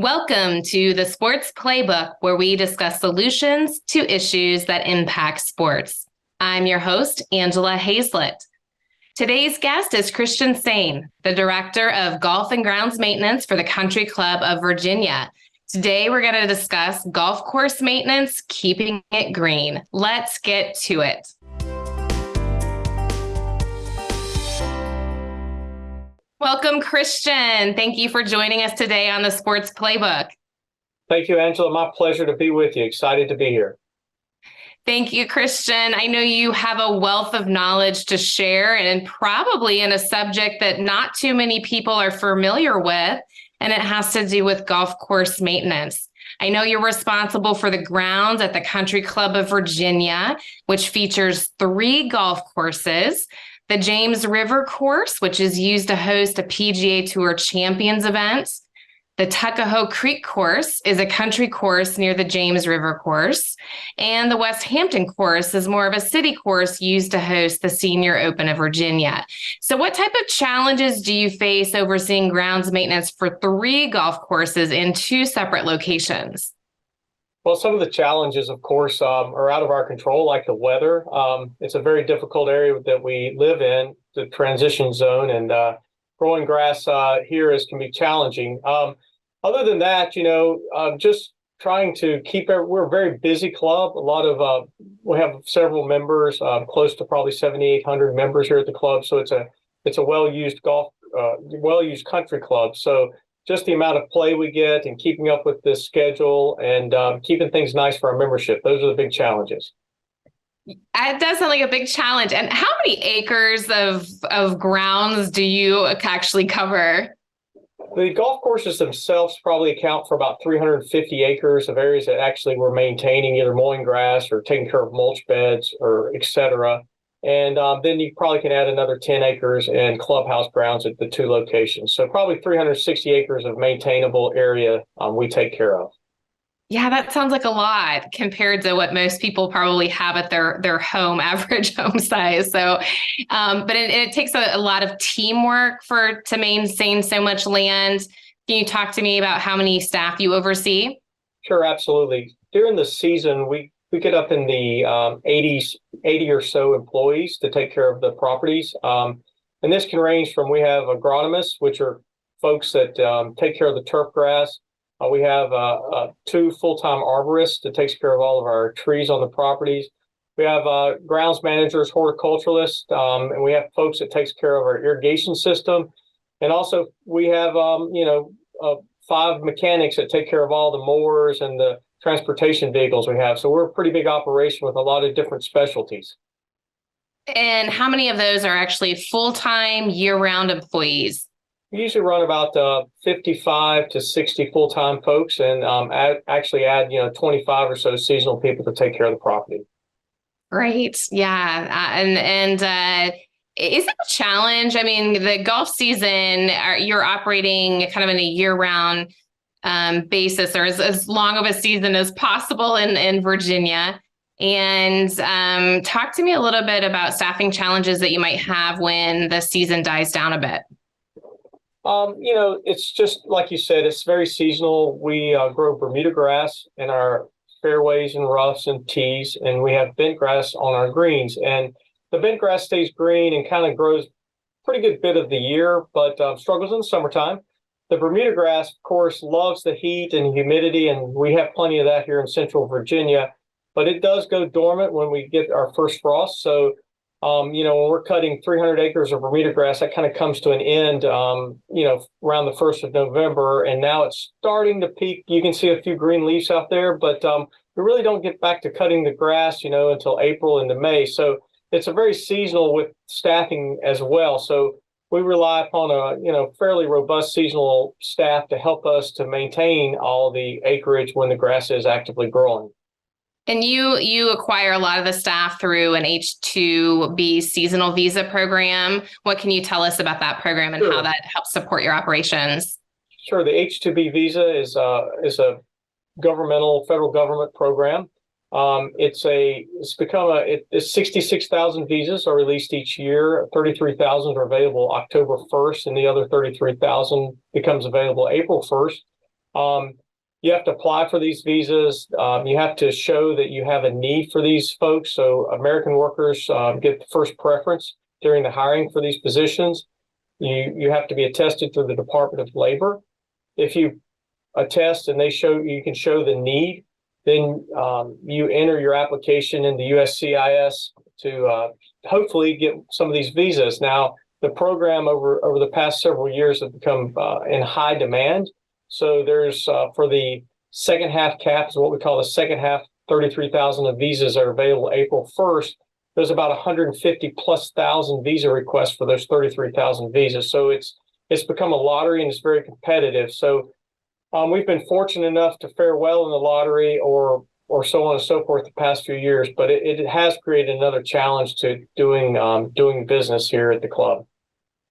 Welcome to the Sports Playbook, where we discuss solutions to issues that impact sports. I'm your host, Angela Hayslett. Today's guest is Christian Sain, the Director of Golf and Grounds Maintenance for the Country Club of Virginia. Today, we're going to discuss golf course maintenance, keeping it green. Let's get to it. Welcome, Christian. Thank you for joining us today on the Sports Playbook. Thank you, Angela. My pleasure to be with you. Excited to be here. Thank you, Christian. I know you have a wealth of knowledge to share, and probably in a subject that not too many people are familiar with, and it has to do with golf course maintenance. I know you're responsible for the grounds at the Country Club of Virginia, which features 3 golf courses. The James River course, which is used to host a PGA Tour Champions event. The Tuckahoe Creek course is a country course near the James River course. And the West Hampton course is more of a city course used to host the Senior Open of Virginia. So what type of challenges do you face overseeing grounds maintenance for 3 golf courses in 2 separate locations? Well, some of the challenges, of course, are out of our control, like the weather. It's a very difficult area that we live in, the transition zone, and growing grass here can be challenging. Other than that, just trying to keep we're a very busy club. We have several members, close to probably 7,800 members here at the club. So it's a well-used well-used country club. So just the amount of play we get and keeping up with this schedule and keeping things nice for our membership. Those are the big challenges. It does sound like a big challenge. And how many acres of grounds do you actually cover? The golf courses themselves probably account for about 350 acres of areas that actually we're maintaining, either mowing grass or taking care of mulch beds or et cetera. And then you probably can add another 10 acres in clubhouse grounds at the 2 locations. So probably 360 acres of maintainable area we take care of. Yeah, that sounds like a lot compared to what most people probably have at their home, average home size. So, but it takes a lot of teamwork to maintain so much land. Can you talk to me about how many staff you oversee? Sure, absolutely. During the season, we get up in the 80 or so employees to take care of the properties. And this can range from, we have agronomists, which are folks that take care of the turf grass. We have 2 full-time arborists that takes care of all of our trees on the properties. We have grounds managers, horticulturalists, and we have folks that takes care of our irrigation system. And also we have, 5 mechanics that take care of all the mowers and the transportation vehicles we have. So we're a pretty big operation with a lot of different specialties. And how many of those are actually full-time, year-round employees? We usually run about 55 to 60 full-time folks, and actually add 25 or so seasonal people to take care of the property. Great, yeah, and is it a challenge? I mean, the golf season, you're operating kind of in a year-round basis, or as long of a season as possible in Virginia. And talk to me a little bit about staffing challenges that you might have when the season dies down a bit. It's just like you said, it's very seasonal. We grow Bermuda grass in our fairways and roughs and tees, and we have bent grass on our greens. And the bent grass stays green and kind of grows pretty good bit of the year, but struggles in the summertime. The Bermuda grass, of course, loves the heat and humidity, and we have plenty of that here in Central Virginia, but it does go dormant when we get our first frost. So when we're cutting 300 acres of Bermuda grass, that kind of comes to an end, around the 1st of November. And now it's starting to peak. You can see a few green leaves out there, but we really don't get back to cutting the grass, until April into May. So it's a very seasonal with staffing as well. So we rely upon a, fairly robust seasonal staff to help us to maintain all the acreage when the grass is actively growing. And you acquire a lot of the staff through an H-2B seasonal visa program. What can you tell us about that program and how that helps support your operations? Sure. The H-2B visa is a federal government program. It's 66,000 visas are released each year. 33,000 are available October 1st, and the other 33,000 becomes available April 1st. You have to apply for these visas. You have to show that you have a need for these folks. So American workers get the first preference during the hiring for these positions. You have to be attested through the Department of Labor. If you attest and you can show the need, then you enter your application in the USCIS to hopefully get some of these visas. Now, the program over the past several years has become in high demand. So there's for the second half cap, is what we call the second half, 33,000 of visas are available April 1st. There's about 150,000+ visa requests for those 33,000 visas. So it's become a lottery and it's very competitive. So we've been fortunate enough to fare well in the lottery or so on and so forth the past few years, but it has created another challenge to doing business here at the club.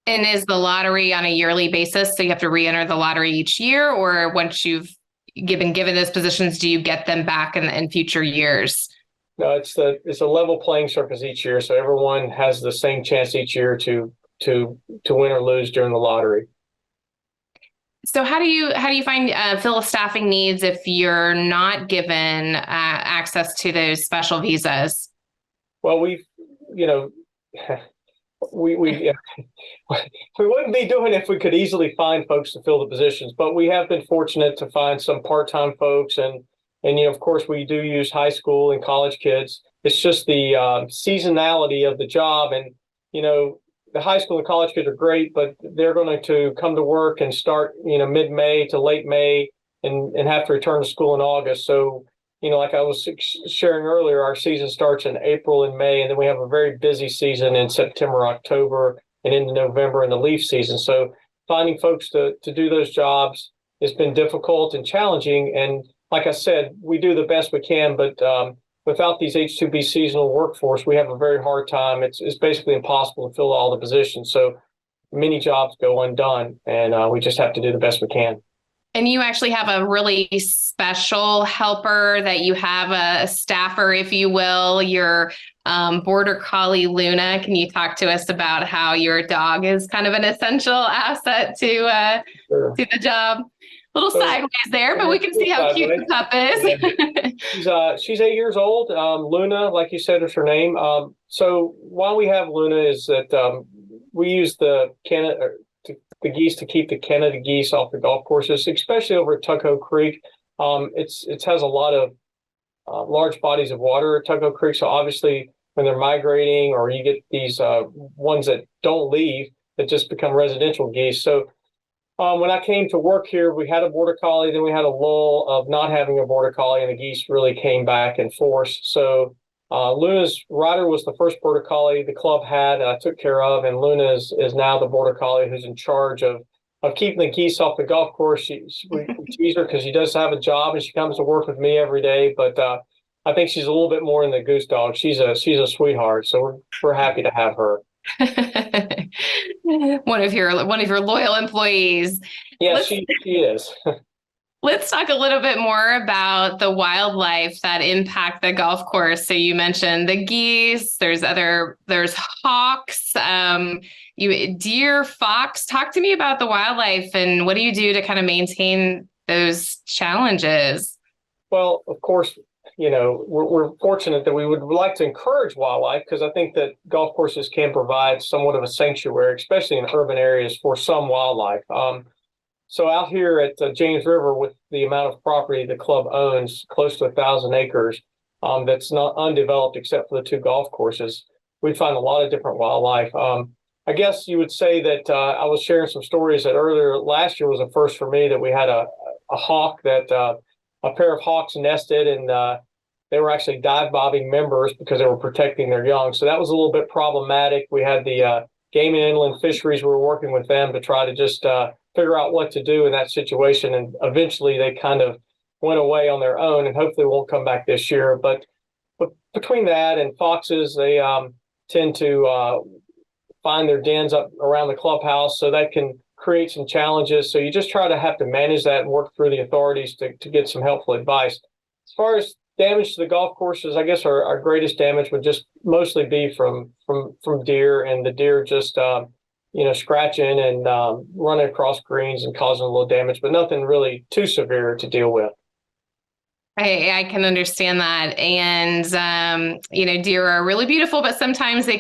And is the lottery on a yearly basis? So you have to re-enter the lottery each year, or once you've given those positions, do you get them back in future years? No, it's a level playing surface each year, so everyone has the same chance each year to win or lose during the lottery. So how do you fill staffing needs if you're not given access to those special visas? Well, we wouldn't be doing it if we could easily find folks to fill the positions, but we have been fortunate to find some part-time folks, and of course we do use high school and college kids. It's just the seasonality of the job, and the high school and college kids are great, but they're going to come to work and start mid-May to late May and have to return to school in August. So like I was sharing earlier, our season starts in April and May, and then we have a very busy season in September, October, and into November in the leaf season. So finding folks to do those jobs has been difficult and challenging. And like I said, we do the best we can, but without these H-2B seasonal workforce, we have a very hard time. It's basically impossible to fill all the positions. So many jobs go undone, and we just have to do the best we can. And you actually have a really special helper that you have, a staffer, if you will, your border collie, Luna. Can you talk to us about how your dog is kind of an essential asset to the job? A little sideways there, but we can see how cute the pup is. She's 8 years old. Luna, like you said, is her name. So why we have Luna is that we use the geese to keep the Canada geese off the golf courses, especially over at Tuckahoe Creek. It has a lot of large bodies of water at Tuckahoe Creek. So obviously when they're migrating, or you get these ones that don't leave, that just become residential geese. So when I came to work here, we had a border collie, then we had a lull of not having a border collie, and the geese really came back in force. So Luna's Ryder was the first border collie the club had, and I took care of, and Luna is now the border collie who's in charge of keeping the geese off the golf course. We tease her because she does have a job and she comes to work with me every day, but I think she's a little bit more than the goose dog. She's a sweetheart, so we're happy to have her. one of your loyal employees. Yeah, she is. Let's talk a little bit more about the wildlife that impact the golf course. So you mentioned the geese, there's hawks, deer, fox. Talk to me about the wildlife and what do you do to kind of maintain those challenges? Well, of course, we're fortunate that we would like to encourage wildlife, because I think that golf courses can provide somewhat of a sanctuary, especially in urban areas, for some wildlife. So out here at James River, with the amount of property the club owns, close to 1,000 acres, that's not undeveloped except for the 2 golf courses, we find a lot of different wildlife. I guess you would say that I was sharing some stories that earlier last year was a first for me, that we had a hawk that a pair of hawks nested, and they were actually dive bobbing members because they were protecting their young. So that was a little bit problematic. We had the Game and Inland Fisheries. We were working with them to try to just figure out what to do in that situation. And eventually they kind of went away on their own, and hopefully won't come back this year. But between that and foxes, they tend to find their dens up around the clubhouse. So that can create some challenges. So you just try to have to manage that and work through the authorities to get some helpful advice. As far as damage to the golf courses, I guess our greatest damage would just mostly be from deer, and the deer just scratching and running across greens and causing a little damage, but nothing really too severe to deal with. I can understand that. And, deer are really beautiful, but sometimes they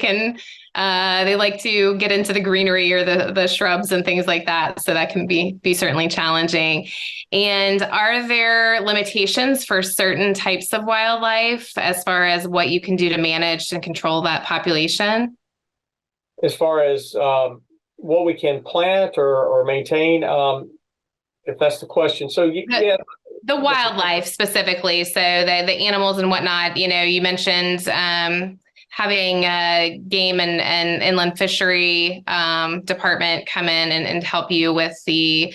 like to get into the greenery or the shrubs and things like that. So that can be certainly challenging. And are there limitations for certain types of wildlife as far as what you can do to manage and control that population? As far as what we can plant or maintain, if that's the question. So, yeah. The wildlife specifically, so the animals and whatnot. You mentioned having a game and inland fishery department come in and help you with the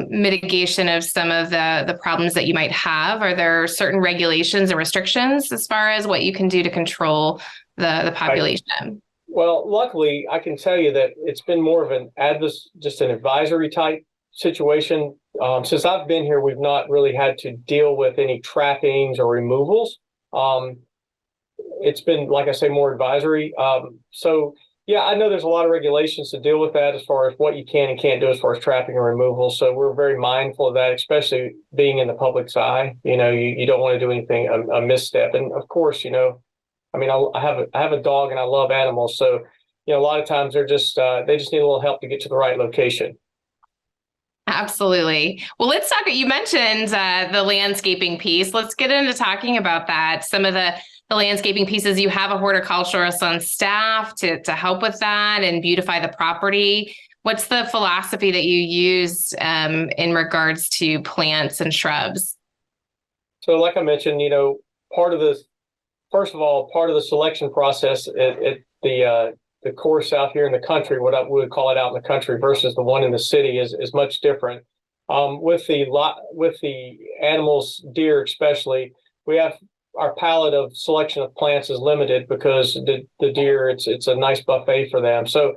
mitigation of some of the problems that you might have. Are there certain regulations or restrictions as far as what you can do to control the population? Well, luckily, I can tell you that it's been more of an advisory type situation. Since I've been here, we've not really had to deal with any trappings or removals. It's been, like I say, more advisory. So, yeah, I know there's a lot of regulations to deal with that as far as what you can and can't do as far as trapping and removal. So we're very mindful of that, especially being in the public's eye. You don't want to do anything, a misstep. And of course, I have a dog and I love animals. So, a lot of times they just need a little help to get to the right location. Absolutely. Well, let's talk. You mentioned the landscaping piece. Let's get into talking about that. Some of the landscaping pieces, you have a horticulturist on staff to help with that and beautify the property. What's the philosophy that you use in regards to plants and shrubs? So like I mentioned, part of the selection process at the course out here in the country, what I would call it out in the country versus the one in the city is much different. With the animals, deer especially, we have our palette of selection of plants is limited because the deer, it's a nice buffet for them. So,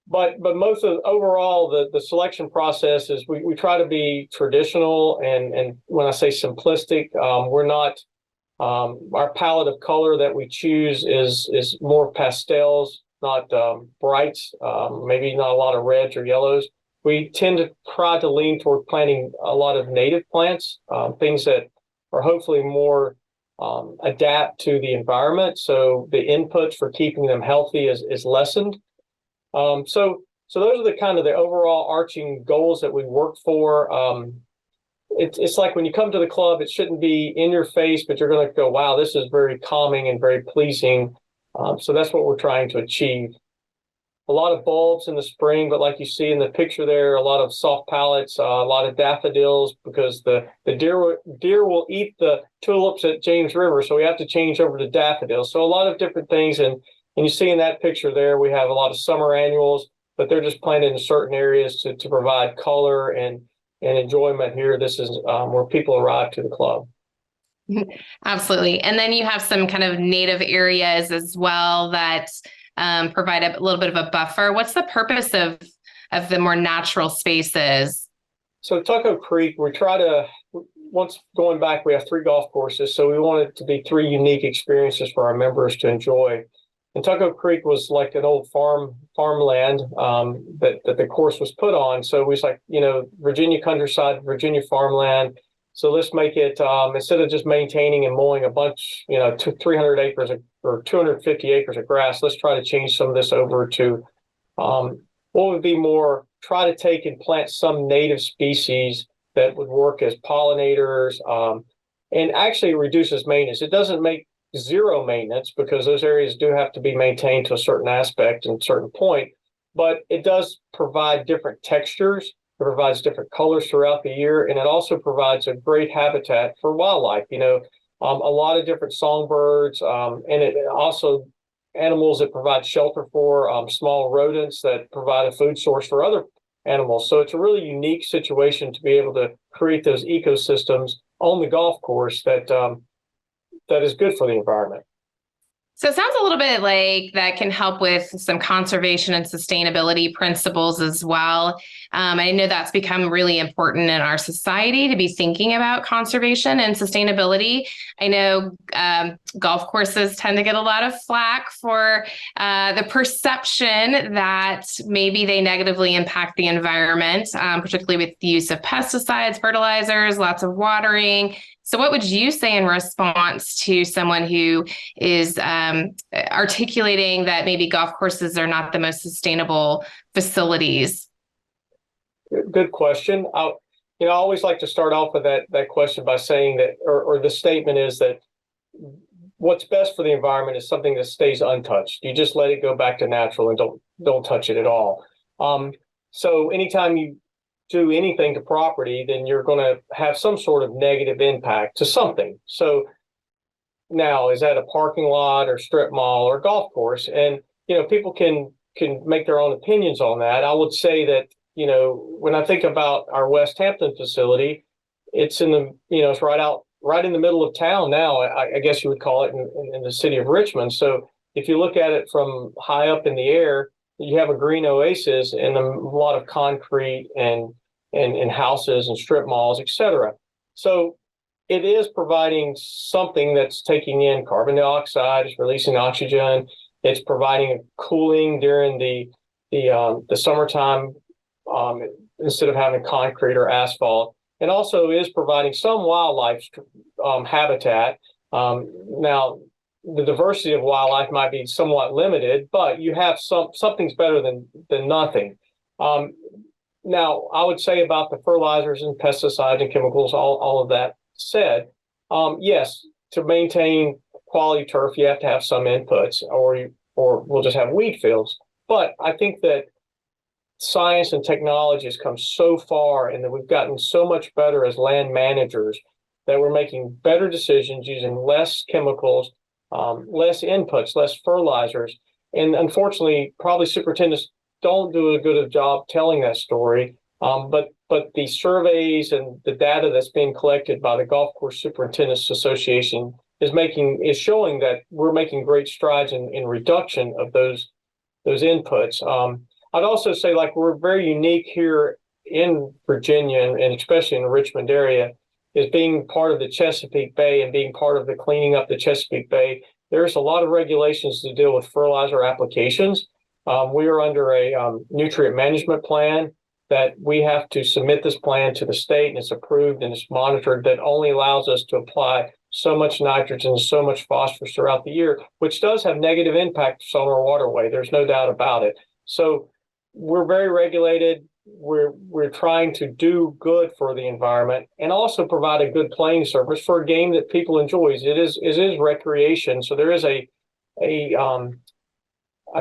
but most of overall the selection process is we try to be traditional and when I say simplistic, we're not. Our palette of color that we choose is more pastels, not brights, maybe not a lot of reds or yellows. We tend to try to lean toward planting a lot of native plants, things that are hopefully more adapt to the environment. So the inputs for keeping them healthy is lessened. So those are the kind of the overall arching goals that we work for. It's like when you come to the club, it shouldn't be in your face, but you're going to go, wow, this is very calming and very pleasing. So that's what we're trying to achieve. A lot of bulbs in the spring, but like you see in the picture there, a lot of soft palettes, a lot of daffodils because the deer will eat the tulips at James River, so we have to change over to daffodils. So a lot of different things, and you see in that picture there, we have a lot of summer annuals, but they're just planted in certain areas to provide color and enjoyment here. This is where people arrive to the club. Absolutely. And then you have some kind of native areas as well that provide a little bit of a buffer. What's the purpose of the more natural spaces? So Tucko Creek, we try to, once going back, we have 3 golf courses. So we want it to be 3 unique experiences for our members to enjoy. And Tucko Creek was like an old farmland that the course was put on. So we was like, Virginia countryside, Virginia farmland. So let's make it, instead of just maintaining and mowing a bunch, 300 acres or 250 acres of grass, let's try to change some of this over to what would be more, try to take and plant some native species that would work as pollinators and actually reduces maintenance. It doesn't make zero maintenance because those areas do have to be maintained to a certain aspect and certain point, but it does provide different textures. It provides different colors throughout the year, and it also provides a great habitat for wildlife. A lot of different songbirds, and it also animals that provide shelter for small rodents that provide a food source for other animals. So it's a really unique situation to be able to create those ecosystems on the golf course that is good for the environment. So it sounds a little bit like that can help with some conservation and sustainability principles as well. I know that's become really important in our society to be thinking about conservation and sustainability. I know golf courses tend to get a lot of flack for the perception that maybe they negatively impact the environment, particularly with the use of pesticides, fertilizers, lots of watering. So what would you say in response to someone who is articulating that maybe golf courses are not the most sustainable facilities? Good question. I always like to start off with that question by saying that, or the statement is that what's best for the environment is something that stays untouched. You just let it go back to natural and don't touch it at all. So anytime you do anything to property, then you're going to have some sort of negative impact to something. So now, is that a parking lot or strip mall or golf course? And people can make their own opinions on that. I would say that when I think about our West Hampton facility, it's in the it's right in the middle of town now. I guess you would call it in the city of Richmond. So if you look at it from high up in the air, you have a green oasis and a lot of concrete and houses and strip malls, et cetera. So it is providing something that's taking in carbon dioxide, it's releasing oxygen, it's providing cooling during the summertime instead of having concrete or asphalt, and also is providing some wildlife habitat. Now, the diversity of wildlife might be somewhat limited, but you have something's better than nothing. Now, I would say about the fertilizers and pesticides and chemicals, all of that said, yes, to maintain quality turf, you have to have some inputs, or we'll just have weed fields. But I think that science and technology has come so far, and that we've gotten so much better as land managers that we're making better decisions using less chemicals, less inputs, less fertilizers. And unfortunately, probably superintendents don't do a good job telling that story. But the surveys and the data that's being collected by the Golf Course Superintendents Association is showing that we're making great strides in reduction of those inputs. I'd also say, like, we're very unique here in Virginia, and especially in the Richmond area, is being part of the Chesapeake Bay and being part of the cleaning up the Chesapeake Bay. There's a lot of regulations to deal with fertilizer applications. We are under a nutrient management plan that we have to submit this plan to the state, and it's approved and it's monitored, that only allows us to apply so much nitrogen, so much phosphorus throughout the year, which does have negative impacts on our waterway. There's no doubt about it. So we're very regulated. We're trying to do good for the environment and also provide a good playing surface for a game that people enjoy. It is recreation. So there is a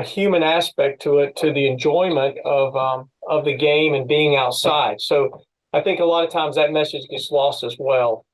human aspect to it, to the enjoyment of the game and being outside. So I think a lot of times that message gets lost as well.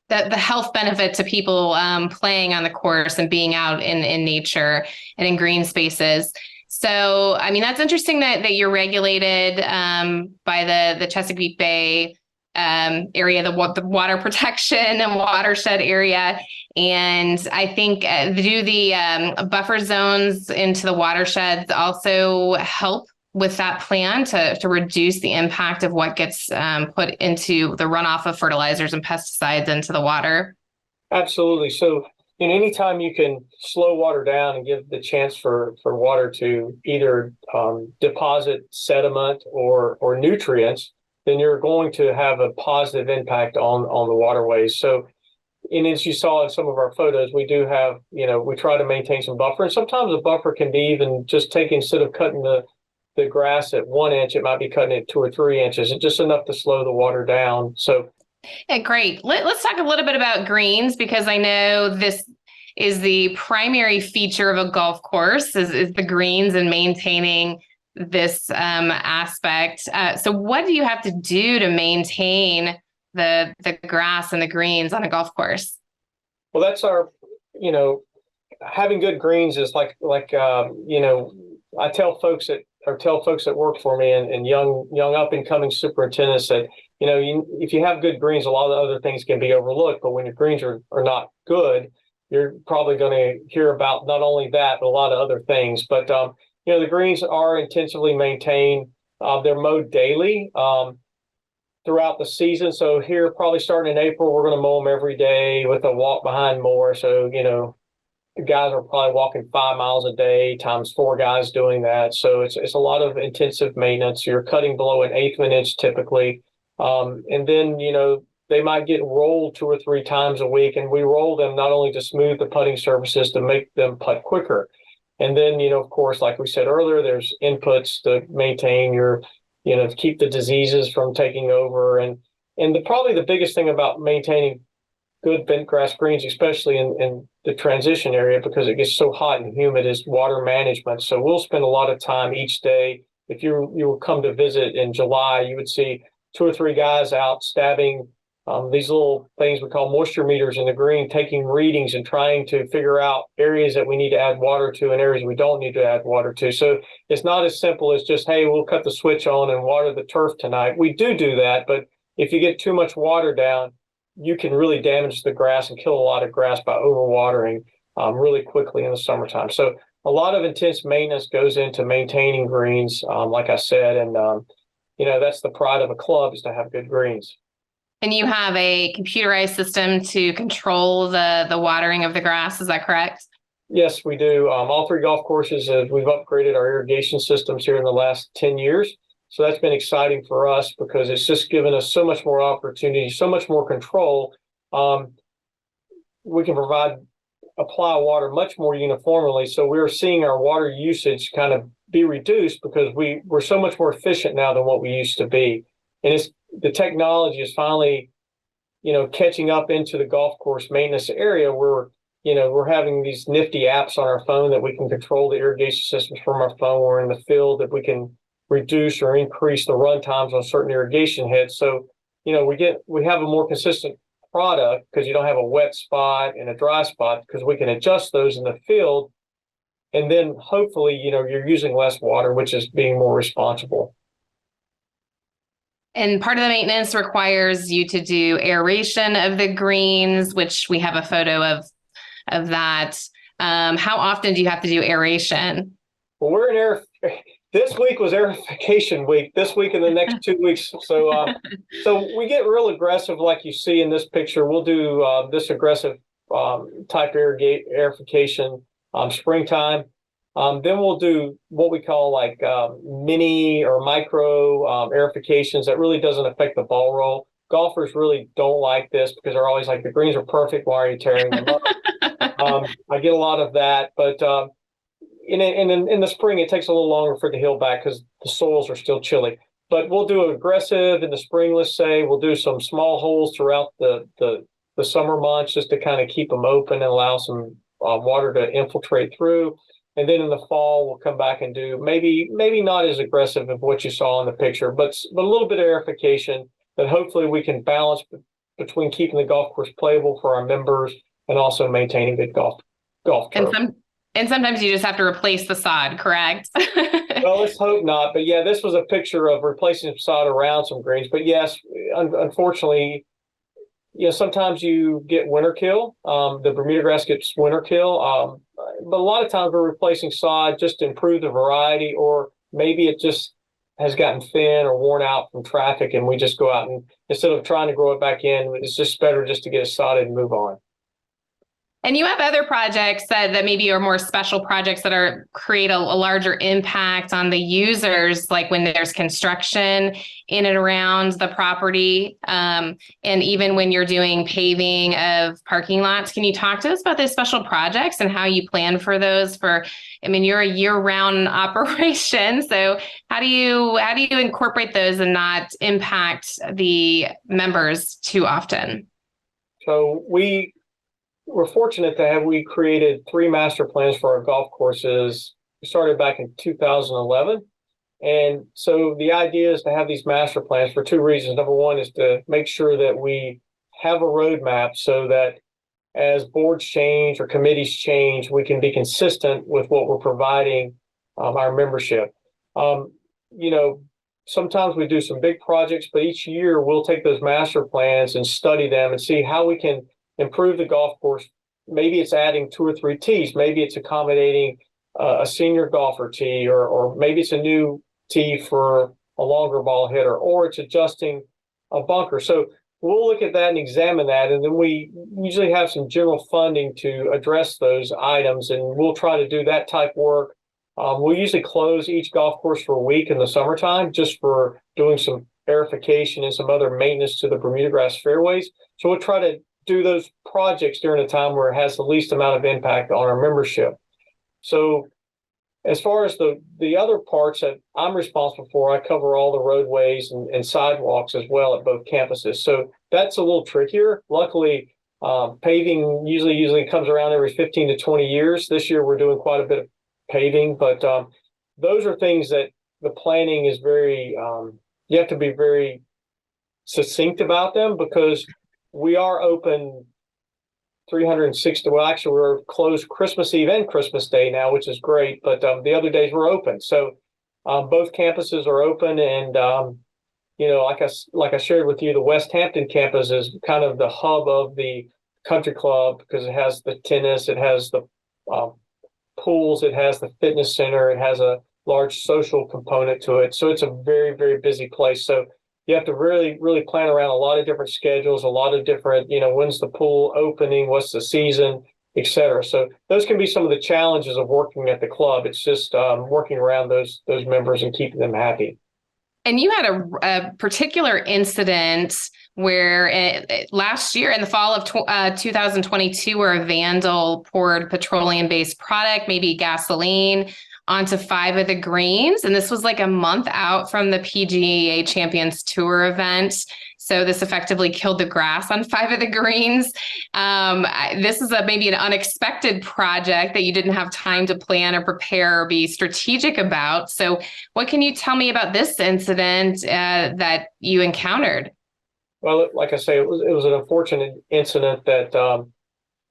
The health benefit to people playing on the course and being out in nature and in green spaces. So, I mean, that's interesting that you're regulated by the Chesapeake Bay area, the water protection and watershed area. And I think do the buffer zones into the watersheds also help with that plan to reduce the impact of what gets put into the runoff of fertilizers and pesticides into the water? Absolutely. So, anytime you can slow water down and give the chance for water to either deposit sediment or nutrients, then you're going to have a positive impact on the waterways. So, and as you saw in some of our photos, we do have, we try to maintain some buffer. And sometimes a buffer can be even just instead of cutting the grass at 1 inch, it might be cutting it 2 or 3 inches. It's just enough to slow the water down. So, yeah, great. Let's talk a little bit about greens, because I know this is the primary feature of a golf course is the greens and maintaining this aspect. So what do you have to do to maintain the grass and the greens on a golf course? Well, that's our, having good greens is like I tell folks that work for me and young up and coming superintendents that, if you have good greens, a lot of other things can be overlooked. But when your greens are not good, you're probably going to hear about not only that, but a lot of other things. But, the greens are intensively maintained. They're mowed daily throughout the season. So here, probably starting in April, we're going to mow them every day with a walk behind mower. So, the guys are probably walking 5 miles a day times 4 guys doing that. So it's a lot of intensive maintenance. You're cutting below an eighth of an inch typically. And then, they might get rolled 2 or 3 times a week, and we roll them not only to smooth the putting surfaces to make them putt quicker. And then, of course, like we said earlier, there's inputs to maintain your, to keep the diseases from taking over. And probably the biggest thing about maintaining good bent grass greens, especially in the transition area, because it gets so hot and humid, is water management. So we'll spend a lot of time each day. If you will come to visit in July, you would see 2 or 3 guys out stabbing these little things we call moisture meters in the green, taking readings and trying to figure out areas that we need to add water to and areas we don't need to add water to. So it's not as simple as just, hey, we'll cut the switch on and water the turf tonight. We do that, but if you get too much water down, you can really damage the grass and kill a lot of grass by overwatering really quickly in the summertime. So a lot of intense maintenance goes into maintaining greens, like I said, and that's the pride of a club, is to have good greens. And you have a computerized system to control the watering of the grass. Is that correct? Yes, we do. All 3 golf courses, we've upgraded our irrigation systems here in the last 10 years. So that's been exciting for us because it's just given us so much more opportunity, so much more control. We can apply water much more uniformly. So we're seeing our water usage kind of be reduced because we're so much more efficient now than what we used to be. And the technology is finally, catching up into the golf course maintenance area where, we're having these nifty apps on our phone that we can control the irrigation systems from our phone. We're in the field that we can reduce or increase the run times on certain irrigation heads. So, we have a more consistent product because you don't have a wet spot and a dry spot, because we can adjust those in the field. And then hopefully, you're using less water, which is being more responsible. And part of the maintenance requires you to do aeration of the greens, which we have a photo of that. How often do you have to do aeration? Well, we're in this week was aerification week, this week and the next 2 weeks. So so we get real aggressive, like you see in this picture. We'll do this aggressive type aerification springtime. Then we'll do what we call like mini or micro aerifications that really doesn't affect the ball roll. Golfers really don't like this because they're always like, the greens are perfect, why are you tearing them up? I get a lot of that, but in the spring, it takes a little longer for it to heal back because the soils are still chilly. But we'll do aggressive in the spring, let's say. We'll do some small holes throughout the summer months just to kind of keep them open and allow some water to infiltrate through. And then in the fall, we'll come back and do maybe not as aggressive as what you saw in the picture, but a little bit of aerification that hopefully we can balance between keeping the golf course playable for our members and also maintaining good golf turf. And sometimes you just have to replace the sod, correct? Well, let's hope not. But yeah, this was a picture of replacing some sod around some greens. But yes, unfortunately, sometimes you get winter kill. The Bermuda grass gets winter kill. But a lot of times we're replacing sod just to improve the variety, or maybe it just has gotten thin or worn out from traffic, and we just go out and instead of trying to grow it back in, it's just better just to get it sodded and move on. And you have other projects that maybe are more special projects that create a larger impact on the users, like when there's construction in and around the property, and even when you're doing paving of parking lots. Can you talk to us about those special projects and how you plan for those? You're a year-round operation, so how do you incorporate those and not impact the members too often? So we're fortunate we created 3 master plans for our golf courses. We started back in 2011. And so the idea is to have these master plans for 2 reasons. Number one is to make sure that we have a roadmap so that as boards change or committees change, we can be consistent with what we're providing our membership. Sometimes we do some big projects, but each year we'll take those master plans and study them and see how we can improve the golf course, maybe it's adding 2 or 3 tees. Maybe it's accommodating a senior golfer tee, or maybe it's a new tee for a longer ball hitter, or it's adjusting a bunker. So we'll look at that and examine that. And then we usually have some general funding to address those items. And we'll try to do that type work. We'll usually close each golf course for a week in the summertime just for doing some aerification and some other maintenance to the Bermuda grass fairways. So we'll try to do those projects during a time where it has the least amount of impact on our membership. So as far as the other parts that I'm responsible for, I cover all the roadways and sidewalks as well at both campuses. So that's a little trickier. Luckily, paving usually comes around every 15 to 20 years. This year, we're doing quite a bit of paving, but those are things that the planning is very, you have to be very succinct about them, because we are open 360. Well, actually, we're closed Christmas Eve and Christmas Day now, which is great. But the other days we're open. So both campuses are open, and like I shared with you, the West Hampton campus is kind of the hub of the country club because it has the tennis, it has the pools, it has the fitness center, it has a large social component to it. So it's a very, very busy place. So you have to really, really plan around a lot of different schedules, a lot of different, when's the pool opening, what's the season, et cetera. So those can be some of the challenges of working at the club. It's just working around those members and keeping them happy. And you had a particular incident where last year in the fall of 2022, where a vandal poured petroleum-based product, maybe gasoline, onto 5 of the greens. And this was like a month out from the PGA Champions Tour event. So this effectively killed the grass on 5 of the greens. This is maybe an unexpected project that you didn't have time to plan or prepare or be strategic about. So what can you tell me about this incident that you encountered? Well, like I say, it was an unfortunate incident that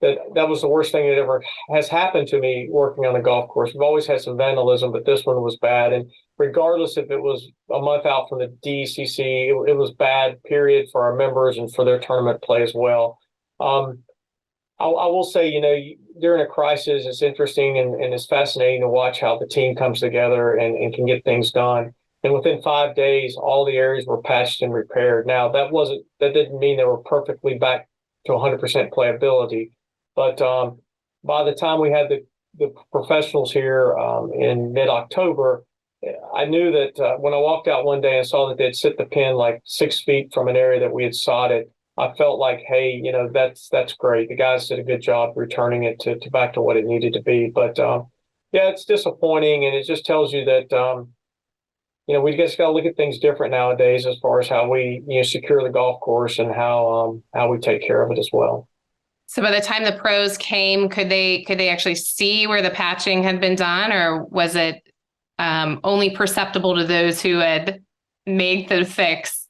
was the worst thing that ever has happened to me working on a golf course. We've always had some vandalism, but this one was bad. And regardless if it was a month out from the DCC, it was bad, period, for our members and for their tournament play as well. I will say, during a crisis, it's interesting and it's fascinating to watch how the team comes together and can get things done. And within 5 days, all the areas were patched and repaired. Now, that didn't mean they were perfectly back to 100% playability. But by the time we had the professionals here in mid-October, I knew that when I walked out one day and saw that they'd sit the pin like 6 feet from an area that we had sodded, I felt like, hey, that's great. The guys did a good job returning it to back to what it needed to be. But it's disappointing, and it just tells you that we just got to look at things different nowadays as far as how we secure the golf course and how we take care of it as well. So by the time the pros came, could they actually see where the patching had been done, or was it only perceptible to those who had made the fix?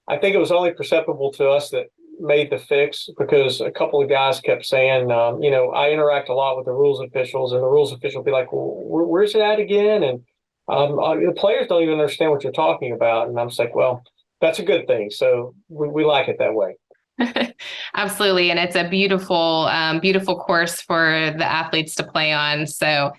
I think it was only perceptible to us that made the fix, because a couple of guys kept saying, I interact a lot with the rules officials, and the rules official will be like, well, where's it at again? And the players don't even understand what you're talking about. And I'm just like, well, that's a good thing. So we like it that way. Absolutely. And it's a beautiful, beautiful course for the athletes to play on. So,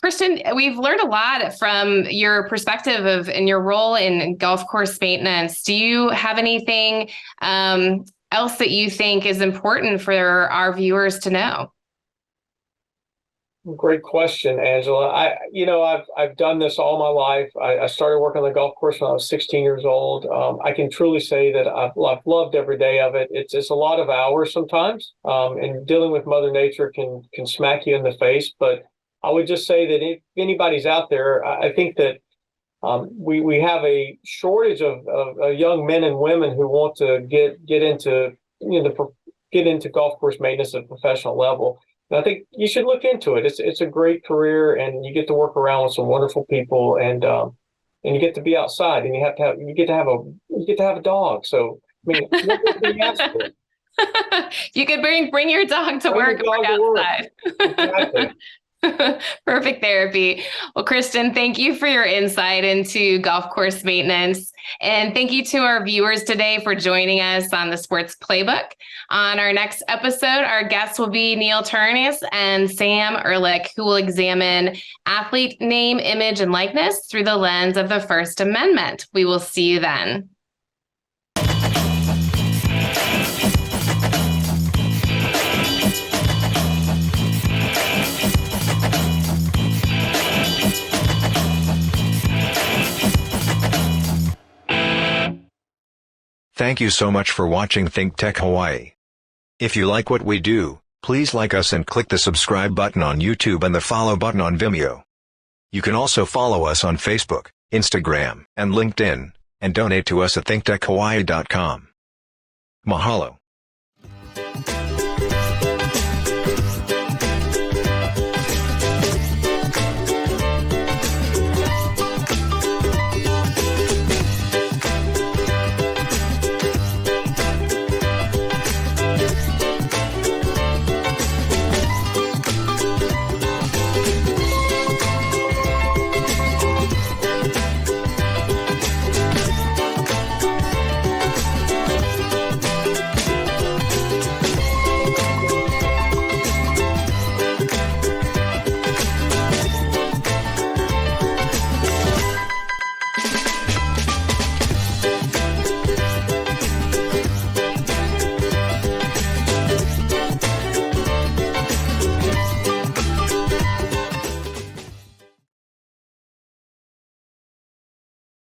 Christian, we've learned a lot from your perspective in your role in golf course maintenance. Do you have anything else that you think is important for our viewers to know? Great question, Angela. I've done this all my life. I started working on the golf course when I was 16 years old. I can truly say that I've loved every day of it. It's a lot of hours sometimes, and dealing with Mother Nature can smack you in the face. But I would just say that if anybody's out there, I think that we have a shortage of young men and women who want to get into golf course maintenance at a professional level. And I think you should look into it. It's a great career, and you get to work around with some wonderful people, and you get to be outside, and you get to have a dog. So I mean, what do you ask for? You could bring your dog to work and work outside. Exactly. Perfect therapy. Well, Christian, thank you for your insight into golf course maintenance. And thank you to our viewers today for joining us on the Sports Playbook. On our next episode, our guests will be Neil Turnus and Sam Ehrlich, who will examine athlete name, image, and likeness through the lens of the First Amendment. We will see you then. Thank you so much for watching ThinkTech Hawaii. If you like what we do, please like us and click the subscribe button on YouTube and the follow button on Vimeo. You can also follow us on Facebook, Instagram, and LinkedIn, and donate to us at thinktechhawaii.com. Mahalo.